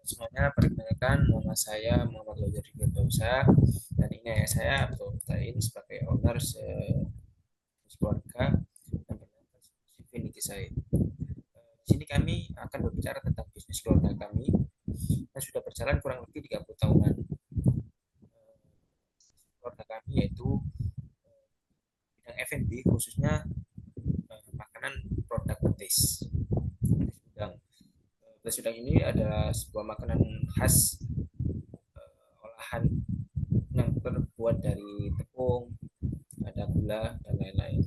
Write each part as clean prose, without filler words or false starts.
Semuanya, perkenalkan nama saya Muhammad Lojari Firdausa dan ini ayah saya Abdul Tain sebagai owner keluarga dan bernama Infinity Said. Di sini kami akan berbicara tentang bisnis keluarga kami yang sudah berjalan kurang lebih 30 tahunan. Keluarga kami yaitu bidang F&B khususnya makanan produk petis. Petis udang ini adalah sebuah makanan khas olahan yang terbuat dari tepung, ada gula dan lain-lain.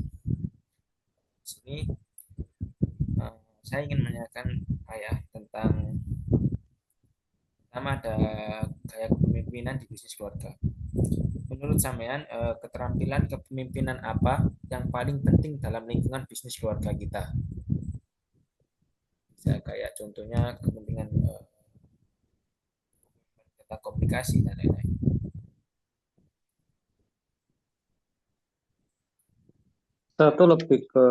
Di sini saya ingin menanyakan ayah tentang pertama ada gaya kepemimpinan di bisnis keluarga. Menurut sampean keterampilan kepemimpinan apa yang paling penting dalam lingkungan bisnis keluarga kita? Bisa kayak contohnya kepentingan tentang komunikasi dan lain-lain. Satu lebih ke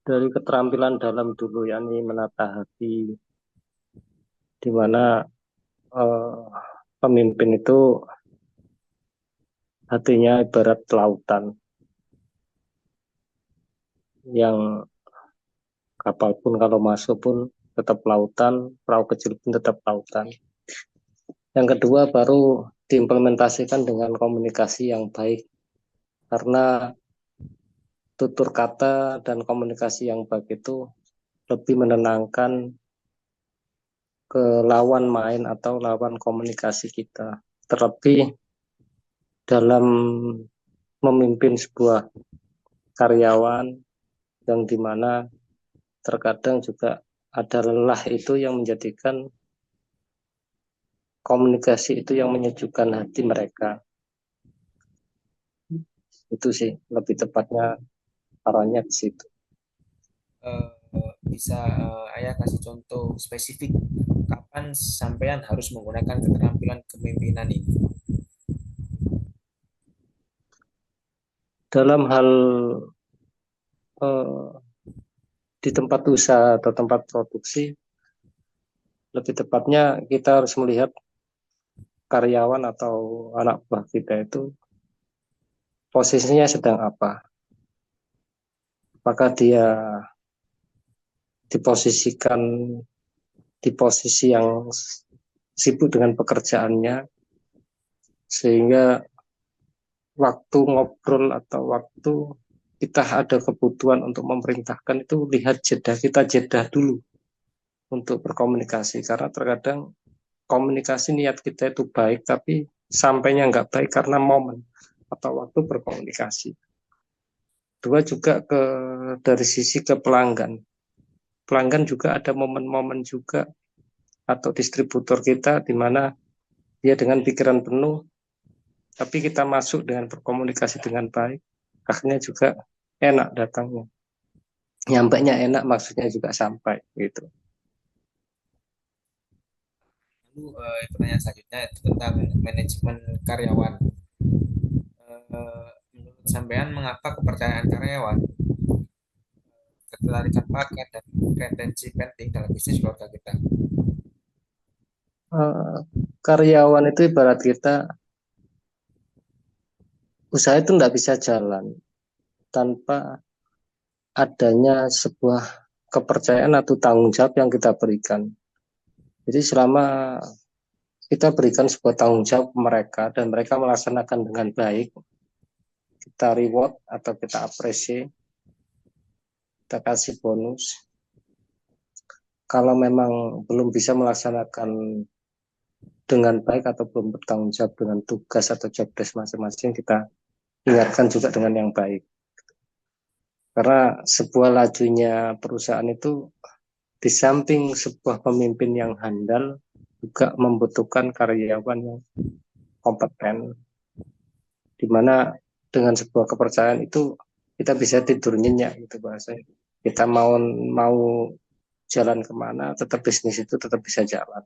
dari keterampilan dalam dulu, yakni menata hati, di mana eh, pemimpin itu hatinya ibarat lautan, yang kapal pun kalau masuk pun tetap lautan, perahu kecil pun tetap lautan. Yang kedua baru diimplementasikan dengan komunikasi yang baik, karena tutur kata dan komunikasi yang baik itu lebih menenangkan ke lawan main atau lawan komunikasi kita. Terlebih dalam memimpin sebuah karyawan yang dimana terkadang juga ada lelah, itu yang menjadikan komunikasi itu yang menyejukkan hati mereka. Itu sih lebih tepatnya arahnya ke situ. Bisa ayah kasih contoh spesifik kapan sampean harus menggunakan keterampilan kepemimpinan ini? Dalam hal eh, di tempat usaha atau tempat produksi, lebih tepatnya kita harus melihat karyawan atau anak buah kita itu posisinya sedang apa. Apakah dia diposisikan di posisi yang sibuk dengan pekerjaannya, sehingga waktu ngobrol atau waktu kita ada kebutuhan untuk memerintahkan itu, lihat jeda, kita jeda dulu untuk berkomunikasi, karena terkadang komunikasi niat kita itu baik tapi sampainya nggak baik karena momen atau waktu berkomunikasi. Dua juga dari sisi ke pelanggan. Pelanggan juga ada momen-momen juga, atau distributor kita di mana dia dengan pikiran penuh, tapi kita masuk dengan berkomunikasi dengan baik, akhirnya juga enak datangnya. Nyampainya enak, maksudnya juga sampai gitu. Lalu pertanyaan selanjutnya itu tentang manajemen karyawan. Menurut sampean mengapa kepercayaan karyawan, ketertarikan paket dan retensi penting dalam bisnis keluarga kita? Eh, Karyawan itu ibarat kita, usaha itu nggak bisa jalan tanpa adanya sebuah kepercayaan atau tanggung jawab yang kita berikan. Jadi selama kita berikan sebuah tanggung jawab ke mereka dan mereka melaksanakan dengan baik, kita reward atau kita apresiasi, kita kasih bonus. Kalau memang belum bisa melaksanakan dengan baik atau belum bertanggung jawab dengan tugas atau job desk masing-masing, kita ingatkan juga dengan yang baik. Karena sebuah lajunya perusahaan itu, di samping sebuah pemimpin yang handal, juga membutuhkan karyawan yang kompeten, di mana dengan sebuah kepercayaan itu kita bisa tidur nyenyak gitu bahasanya. Kita mau jalan kemana, tetap bisnis itu tetap bisa jalan.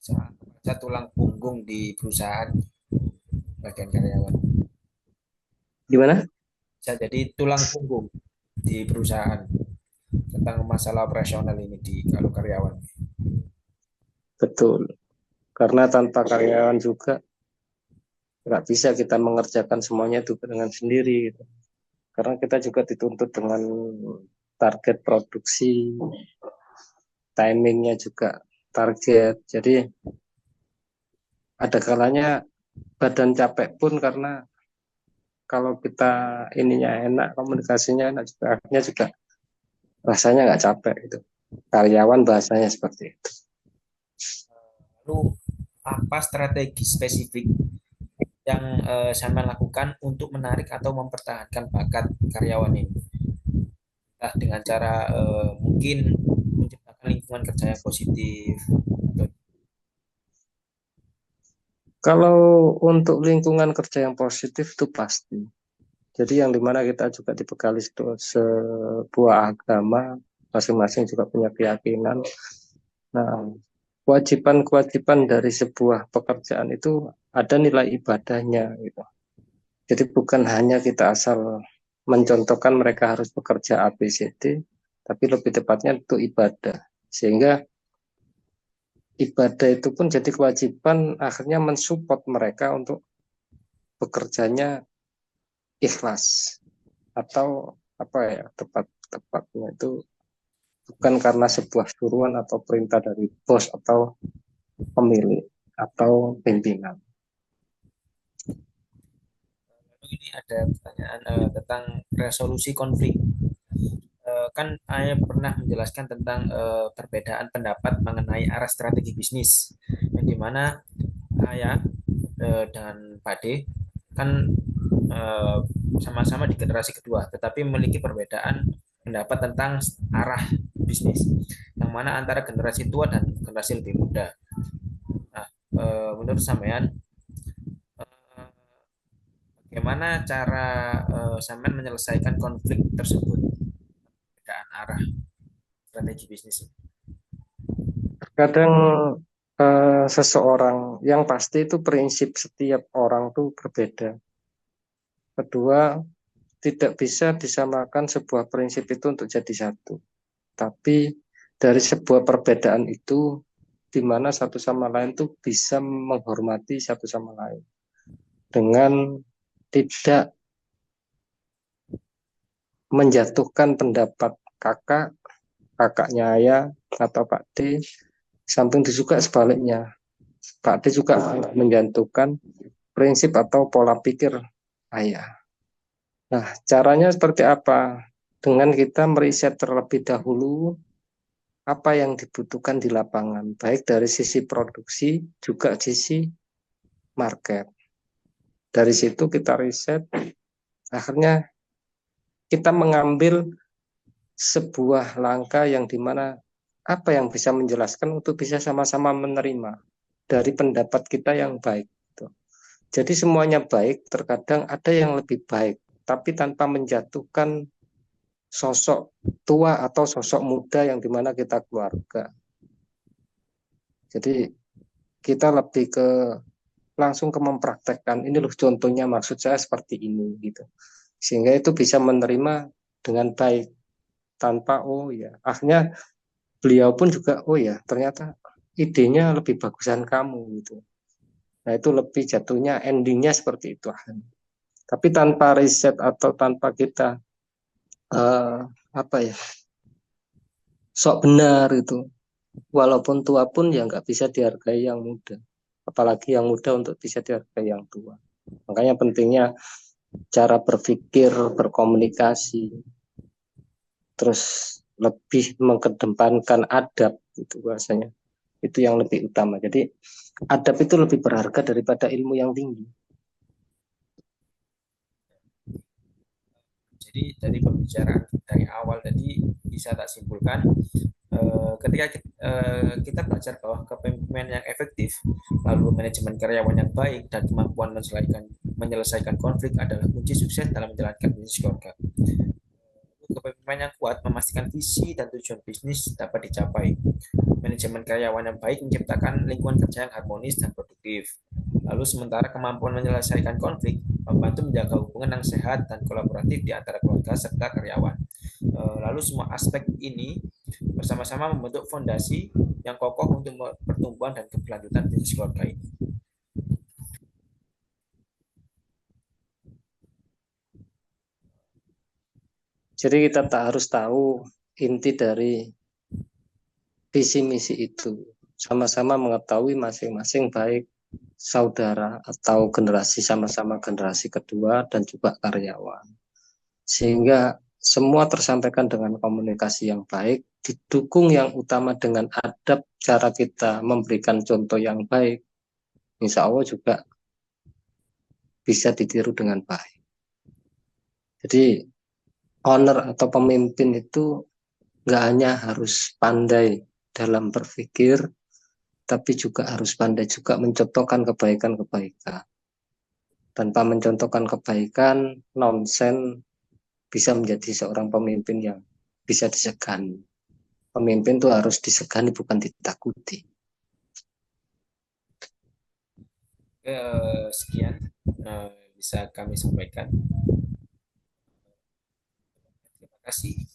Saat bekerja tulang punggung di perusahaan bagian karyawan. Di mana? Bisa jadi tulang punggung di perusahaan. tentang masalah operasional ini di kalau karyawan. Betul. Karena tanpa karyawan juga nggak bisa kita mengerjakan semuanya itu dengan sendiri gitu. Karena kita juga dituntut dengan target produksi, timingnya juga target. Jadi ada kalanya badan capek pun karena kalau kita ininya enak, komunikasinya enak juga, akhirnya juga rasanya nggak capek itu. Karyawan bahasanya seperti itu. Lalu apa strategi spesifik yang saya lakukan untuk menarik atau mempertahankan bakat karyawan ini? Entah dengan cara mungkin menciptakan lingkungan kerja yang positif atau Kalau untuk lingkungan kerja yang positif itu pasti. Jadi yang dimana kita juga dibekali sebuah agama, masing-masing juga punya keyakinan. Nah, kewajiban-kewajiban dari sebuah pekerjaan itu ada nilai ibadahnya gitu. Jadi bukan hanya kita asal mencontohkan mereka harus bekerja A, B, C, D, tapi lebih tepatnya itu ibadah. Sehingga ibadah itu pun jadi kewajiban akhirnya mensupport mereka untuk bekerjanya ikhlas atau apa ya tepat-tepatnya itu bukan karena sebuah suruhan atau perintah dari bos atau pemilik atau pimpinan. ini ada pertanyaan tentang resolusi konflik. Kan saya pernah menjelaskan tentang perbedaan pendapat mengenai arah strategi bisnis, yang dimana saya dan Pak D kan eh, sama-sama di generasi kedua, tetapi memiliki perbedaan pendapat tentang arah bisnis, yang mana antara generasi tua dan generasi lebih muda. Nah, menurut sampean, eh, bagaimana cara sampean menyelesaikan konflik tersebut, perbedaan arah strategi bisnis? Kadang seseorang yang pasti itu prinsip setiap orang tuh berbeda. Kedua, tidak bisa disamakan sebuah prinsip itu untuk jadi satu. Tapi dari sebuah perbedaan itu di mana satu sama lain tuh bisa menghormati satu sama lain dengan tidak menjatuhkan pendapat kakak, kakaknya ayah atau Pak D, samping juga sebaliknya. Pak D juga menjatuhkan prinsip atau pola pikir ayah. Nah, caranya seperti apa? Dengan kita meriset terlebih dahulu apa yang dibutuhkan di lapangan, baik dari sisi produksi juga sisi market. Dari situ kita riset, akhirnya kita mengambil sebuah langkah yang dimana apa yang bisa menjelaskan untuk bisa sama-sama menerima dari pendapat kita yang baik. Jadi semuanya baik, terkadang ada yang lebih baik, tapi tanpa menjatuhkan sosok tua atau sosok muda yang dimana kita keluarga. Jadi kita lebih ke langsung ke mempraktekkan ini loh contohnya maksud saya seperti ini gitu. Sehingga itu bisa menerima dengan baik tanpa oh ya. Akhirnya beliau pun juga oh ya ternyata idenya lebih bagusan kamu gitu. Nah itu lebih jatuhnya endingnya seperti itu. Tapi tanpa riset atau tanpa kita uh, apa ya sok benar itu. Walaupun tua pun ya nggak bisa dihargai yang muda. Apalagi yang muda untuk bisa dihargai yang tua. Makanya pentingnya cara berpikir, berkomunikasi, terus lebih mengedepankan adab itu bahasanya. Itu yang lebih utama. Jadi adab itu lebih berharga daripada ilmu yang tinggi. Jadi dari pembicaraan dari awal tadi bisa tak simpulkan, ketika kita belajar bahwa kepemimpinan yang efektif, lalu manajemen karyawan yang baik dan kemampuan menyelesaikan konflik adalah kunci sukses dalam menjalankan bisnis keluarga. Kepemimpinan yang kuat memastikan visi dan tujuan bisnis dapat dicapai. Manajemen karyawan yang baik menciptakan lingkungan kerja yang harmonis dan produktif. Lalu sementara kemampuan menyelesaikan konflik membantu menjaga hubungan yang sehat dan kolaboratif di antara keluarga serta karyawan. Lalu semua aspek ini bersama-sama membentuk fondasi yang kokoh untuk pertumbuhan dan keberlanjutan bisnis keluarga ini. Jadi kita tak harus tahu inti dari visi misi itu. Sama-sama mengetahui masing-masing baik saudara atau generasi sama-sama generasi kedua dan juga karyawan. Sehingga semua tersampaikan dengan komunikasi yang baik, didukung yang utama dengan adab cara kita memberikan contoh yang baik. Insya Allah juga bisa ditiru dengan baik. Jadi owner atau pemimpin itu nggak hanya harus pandai dalam berpikir, tapi juga harus pandai juga mencontohkan kebaikan-kebaikan. Tanpa mencontohkan kebaikan, nonsen bisa menjadi seorang pemimpin yang bisa disegani. Pemimpin itu harus disegani, bukan ditakuti. Sekian bisa kami sampaikan. Terima kasih.